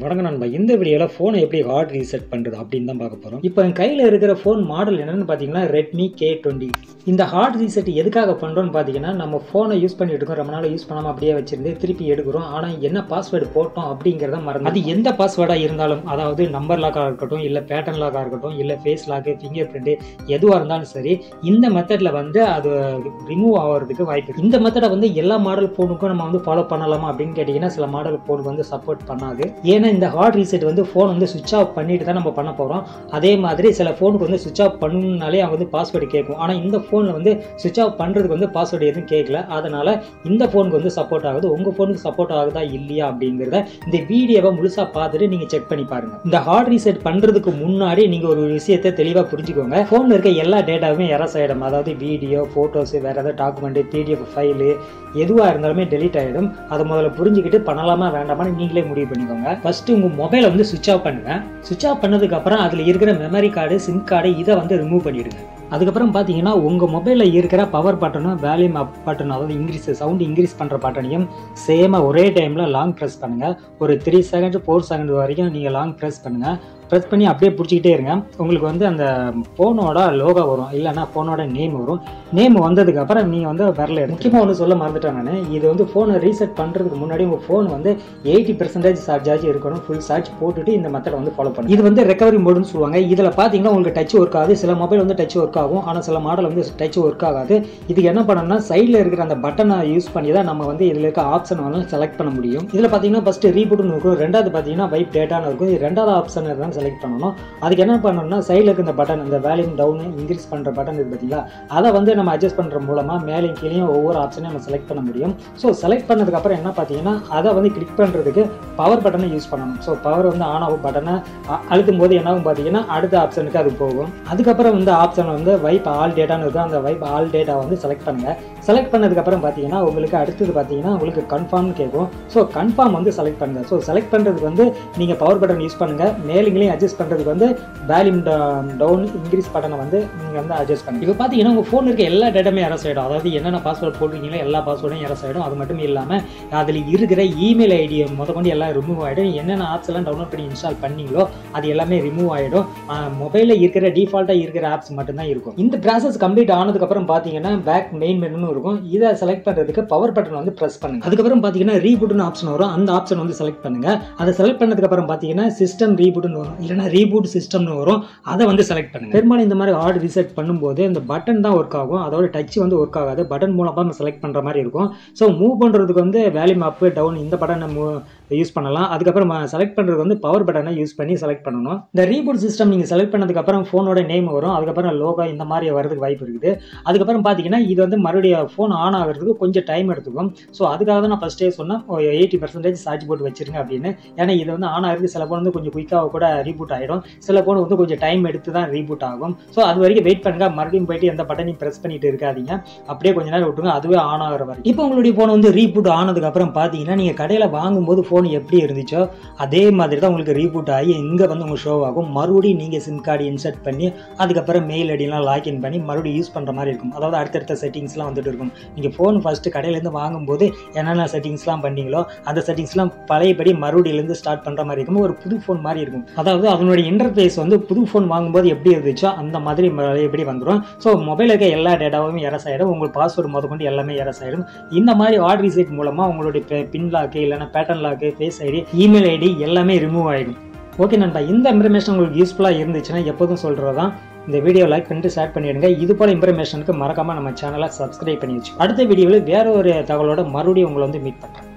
வணக்கம் நண்பா. இந்த வீடியோவில் ஃபோனை எப்படி ஹார்ட் ரீசெட் பண்ணுறது அப்படின்னு தான் பார்க்க போகிறோம். இப்போ என் கையில் இருக்கிற ஃபோன் மாடல் என்னென்னு பார்த்தீங்கன்னா ரெட்மி K20. இந்த ஹார்ட் ரீசெட் எதுக்காக பண்ணுறோன்னு பார்த்தீங்கன்னா, நம்ம ஃபோனை யூஸ் பண்ணிட்டு இருக்கோம், ரொம்ப நாள் யூஸ் பண்ணாமல் அப்படியே வச்சிருந்து திருப்பி எடுக்கிறோம். ஆனால் என்ன பாஸ்வேர்டு போட்டோம் அப்படிங்கிறத மறந்து, அது எந்த பாஸ்வேர்டாக இருந்தாலும், அதாவது நம்பர் லாக்காக இருக்கட்டும், இல்லை பேட்டர்ன் லாக்காக இருக்கட்டும், இல்லை ஃபேஸ் லாக்கு, ஃபிங்கர் பிரிண்ட்டு எதுவாக இருந்தாலும் சரி, இந்த மெத்தடில் வந்து அது ரிமூவ் ஆகிறதுக்கு வாய்ப்பு இருக்குது. இந்த மெத்தடை வந்து எல்லா மாடல் ஃபோனுக்கும் நம்ம வந்து ஃபாலோ பண்ணலாமா அப்படின்னு கேட்டிங்கன்னா, சில மாடல் ஃபோனுக்கு வந்து சப்போர்ட் பண்ணாது. ஏன்னா இந்த ஹார்ட் ரீசெட் வந்து ஃபோன் வந்து சுவிட்ச் ஆஃப் பண்ணிட்டு தான் நம்ம பண்ண போகிறோம். அதே மாதிரி சில ஃபோனுக்கு வந்து சுவிட்ச் ஆஃப் பண்ணணும்னாலே அவங்க வந்து பாஸ்வேர்டு கேட்கும். ஆனால் இந்த ஃபோனில் வந்து சுவிட்ச் ஆஃப் பண்ணுறதுக்கு வந்து பாஸ்வேர்டு எதுவும் கேட்கல. அதனால் இந்த ஃபோனுக்கு வந்து சப்போர்ட் ஆகுது. உங்கள் ஃபோனுக்கு சப்போர்ட் ஆகுதா இல்லையா அப்படிங்கிறத இந்த வீடியோவை முழுசாக பார்த்துட்டு நீங்கள் செக் பண்ணி பாருங்கள். இந்த ஹார்ட் ரீசெட் பண்ணுறதுக்கு முன்னாடி நீங்கள் ஒரு விஷயத்தை தெளிவாக புரிஞ்சுக்கோங்க. ஃபோனில் இருக்க எல்லா டேட்டாவுமே எரஸ் ஆகிடும். அதாவது வீடியோ, ஃபோட்டோஸ், வேறு ஏதாவது டாக்குமெண்ட்டு, PDF ஃபைலு எதுவாக இருந்தாலுமே டெலீட் ஆகிடும். அதை முதல்ல புரிஞ்சுக்கிட்டு பண்ணலாமா வேண்டாமான்னு நீங்களே முடிவு பண்ணிக்கோங்க. ஃபஸ்ட்டு உங்கள் மொபைலை வந்து சுவிட்ச் ஆஃப் பண்ணுங்க. சுவிட்ச் ஆஃப் பண்ணதுக்கப்புறம் அதில் இருக்கிற மெமரி கார்டு, சிம் கார்டு இதை வந்து ரிமூவ் பண்ணிவிடுங்க. அதுக்கப்புறம் பார்த்தீங்கன்னா உங்கள் மொபைலில் இருக்கிற பவர் பட்டனும் வால்யூம் அப் பட்டன், அதாவது சவுண்ட் இன்க்ரீஸ் பண்ணுற பட்டனையும் சேமாக ஒரே டைமில் லாங் ப்ரெஸ் பண்ணுங்கள். ஒரு 3 செகண்ட் 4 செகண்ட் வரைக்கும் நீங்கள் லாங் ப்ரெஸ் பண்ணுங்கள். ப்ரெஸ் பண்ணி அப்படியே பிடிச்சிக்கிட்டே இருங்க. உங்களுக்கு வந்து அந்த ஃபோனோட லோகோ வரும், இல்லைனா ஃபோனோட நேம் வரும். நேம் வந்ததுக்கப்புறம் நீங்கள் வந்து வரல. முக்கியமாக ஒன்று சொல்ல மறந்துட்டேன் நான். இது வந்து ஃபோனை ரீசெட் பண்ணுறதுக்கு முன்னாடி உங்கள் ஃபோன் வந்து 80% சார்ஜ் இருக்கணும். ஃபுல் சார்ஜ் போட்டுட்டு இந்த மெத்தடை வந்து ஃபாலோ பண்ணுங்க. இது வந்து ரெக்கவரி மோடுன்னு சொல்லுவாங்க. இதில் பார்த்தீங்கன்னா உங்களுக்கு டச் ஒர்க் ஆகுது. சில மொபைல் வந்து டச் ஒர்க் ஆகும், ஆனால் சில மாடல் வந்து டச் ஒர்க் ஆகாது. இதுக்கு என்ன பண்ணணும்னா சைடில் இருக்கிற அந்த பட்டனை யூஸ் பண்ணி தான் நம்ம வந்து இதில் இருக்க ஆப்ஷன் வந்து செலக்ட் பண்ண முடியும். இதில் பார்த்தீங்கன்னா ஃபஸ்ட்டு ரீபூட்னு இருக்கும், ரெண்டாவது பார்த்தீங்கன்னா வைப் டேட்டான்னு இருக்கும். இது ரெண்டாவது ஆப்ஷன் தான் செலக்ட் பண்ணணும். அதுக்கு என்ன பண்ணணும்னா சைடில் இருக்க இந்த பட்டன், இந்த வால்யூம் டவுன் இன்க்ரீஸ் பண்ணுற பட்டன் இருக்குது பார்த்தீங்களா, அதை வந்து நம்ம அட்ஜஸ்ட் பண்ணுற மூலமாக மேலேயும் கீழேயும் ஒவ்வொரு ஆப்ஷனையும் நம்ம செலக்ட் பண்ண முடியும். ஸோ செலக்ட் பண்ணதுக்கப்புறம் என்ன பார்த்தீங்கன்னா அதை வந்து கிளிக் பண்ணுறதுக்கு பவர் பட்டனை யூஸ் பண்ணணும். ஸோ பவர் வந்து ஆன் ஆகும் பட்டனை அழுத்தும் போது என்னாகும் பார்த்தீங்கன்னா அடுத்த ஆப்ஷனுக்கு அது போகும். அதுக்கப்புறம் இந்த ஆப்ஷன் வந்து வைப் ஆல் டேட்டான்னு இருக்கும். அந்த வைப் ஆல் டேட்டா வந்து செலக்ட் பண்ணுங்கள். செலக்ட் பண்ணதுக்கப்புறம் பார்த்தீங்கன்னா உங்களுக்கு அடுத்தது பார்த்தீங்கன்னா உங்களுக்கு கன்ஃபார்ம் கேட்கும். ஸோ கன்ஃபார்ம் வந்து செலக்ட் பண்ணுங்கள். ஸோ செலக்ட் பண்ணுறதுக்கு வந்து நீங்கள் பவர் பட்டன் யூஸ் பண்ணுங்கள். மேலிங்களையும் அட்ஜஸ்ட் பண்ணுறதுக்கு வந்து வால்யூம் டவுன் இன்க்ரீஸ் பட்டனை வந்து நீங்கள் வந்து அட்ஜஸ்ட் பண்ணுங்கள். இப்போ பார்த்தீங்கன்னா உங்கள் ஃபோனில் இருக்க எல்லா டேட்டாமே எரஸ் ஆகிடும். அதாவது என்னென்ன பாஸ்வேர்டு போட்டிருக்கீங்களோ எல்லா பாஸ்வேர்டும் எரஸ் ஆகிடும். அது மட்டும் இல்லாமல் அதில் இருக்கிற இமெயில் ஐடியை கொண்டு எல்லாம் ரிமூவ் ஆகிடும். என்னென்ன ஆப்ஸ் எல்லாம் டவுன்லோட் பண்ணி இன்ஸ்டால் பண்ணீங்களோ அது எல்லாமே ரிமூவ் ஆகிடும். மொபைலில் இருக்கிற டிஃபால்ட்டாக இருக்கிற ஆப்ஸ் மட்டும்தான் இருக்கும். இந்த ப்ராசஸ் கம்ப்ளீட் ஆனதுக்கப்புறம் பார்த்தீங்கன்னா பேக் மெயின் மெனுன்னு இருக்கும். இதை செலக்ட் பண்ணுறதுக்கு பவர் பட்டன் வந்து ப்ரெஸ் பண்ணுங்க. அதுக்கப்புறம் பார்த்தீங்கன்னா ரீபூட்னு ஆப்ஷன் வரும். அந்த ஆப்ஷன் வந்து செலக்ட் பண்ணுங்க. அதை செலக்ட் பண்ணதுக்கப்புறம் பார்த்தீங்கன்னா சிஸ்டம் ரீபூட்னு வரும், இல்லைனா ரீபூட் சிஸ்டம்னு வரும். அதை வந்து செலக்ட் பண்ணுங்க. பெரும்பாலும் இந்த மாதிரி ஹார்ட் ரீசெட் பண்ணும்போது இந்த பட்டன் தான் ஒர்க் ஆகும், அதோட டச் வந்து ஒர்க் ஆகாது. பட்டன் மூலமாக நம்ம செலக்ட் பண்ணுற மாதிரி இருக்கும். ஸோ மூவ் பண்ணுறதுக்கு வந்து வால்யூம் அப் டவுன் இந்த பட்டனை யூஸ் பண்ணலாம். அதுக்கப்புறம் செலக்ட் பண்ணுறது வந்து பவர் பட்டனை யூஸ் பண்ணி செலக்ட் பண்ணணும். இந்த ரீபூட் சிஸ்டம் நீங்கள் செலக்ட் பண்ணதுக்கப்புறம் ஃபோனோட நேம் வரும், அதுக்கப்புறம் லோகோ இந்த மாதிரி வரதுக்கு வாய்ப்பு இருக்குது. அதுக்கப்புறம் பார்த்தீங்கன்னா இது வந்து மறுபடியும் ஃபோன் ஆன் ஆகிறதுக்கு கொஞ்சம் டைம் எடுத்துக்கும். ஸோ அதுக்காக தான் நான் ஃபஸ்ட்டே சொன்னேன் 80% சார்ஜ் போட்டு வச்சிருங்க அப்படின்னு. ஏன்னா இது வந்து ஆன் ஆகிறது சில ஃபோன் வந்து கொஞ்சம் குயிக்காக கூட ரீபூட் ஆகிடும், சில ஃபோன் வந்து கொஞ்சம் டைம் எடுத்து தான் ரீபூட் ஆகும். ஸோ அது வரைக்கும் வெயிட் பண்ணுங்க. மறுபடியும் போயிட்டு எந்த பட்டனையும் ப்ரெஸ் பண்ணிட்டு இருக்காதீங்க, அப்படியே கொஞ்ச நேரம் விட்டுருங்க, அதுவே ஆன் ஆகிற வரைக்கும். இப்போ உங்களுடைய ஃபோன் வந்து ரீபூட் ஆனதுக்கப்புறம் பார்த்தீங்கன்னா நீங்கள் கடையில் வாங்கும்போது ஃபோன் எப்படி இருந்துச்சோ அதே மாதிரி தான் உங்களுக்கு ரீபூட் ஆகி இங்கே வந்து உங்களுக்கு ஷோ ஆகும். மறுபடியும் நீங்கள் சிம் கார்டு இன்சர்ட் பண்ணி அதுக்கப்புறம் மெயில் ஐடியெலாம் லாக்இன் பண்ணி மறுபடியும் யூஸ் பண்ணுற மாதிரி இருக்கும். அதாவது அடுத்தடுத்த செட்டிங்ஸ்லாம் வந்துட்டு இருக்கும். நீங்கள் ஃபோன் ஃபஸ்ட்டு கடையிலேருந்து வாங்கும்போது என்னென்ன செட்டிங்ஸ்லாம் பண்ணீங்களோ அந்த செட்டிங்ஸ்லாம் பழையபடி மறுபடியிலேருந்து ஸ்டார்ட் பண்ணுற மாதிரி இருக்கும். ஒரு புது ஃபோன் மாதிரி இருக்கும். அதாவது அதனுடைய இன்டர்ஃபேஸ் வந்து புது ஃபோன் வாங்கும்போது எப்படி இருந்துச்சோ அந்த மாதிரி பழையபடி வந்துடும். ஸோ மொபைலில் இருக்க எல்லா டேட்டாவும் எரஸ் ஆகிடும். உங்களுக்கு பாஸ்வேர்டு முதற்கொண்டு எல்லாமே எரஸ் ஆகிடும். இந்த மாதிரி ஹார்ட் ரீசெட் மூலமாக உங்களுடைய பின் லாக்கு, இல்லைனா pattern lock, face ID, email ID எல்லாமே ரிமூவ் ஆகிடும். ஓகே நண்பா, இந்த இன்ஃபர்மேஷன் உங்களுக்கு யூஸ்ஃபுல்லாக இருந்துச்சுன்னா எப்போதும் சொல்கிறது தான், இந்த வீடியோ லைக் பண்ணிட்டு ஷேர் பண்ணிடுங்க. இது போல இன்ஃபர்மேஷனுக்கு மறக்காமல் நம்ம சேனலை சப்ஸ்கிரைப் பண்ணி வச்சு அடுத்த வீடியோவில் வேற ஒரு தகவலோட மறுபடியும் உங்களை வந்து மீட் பண்ணுறேன்.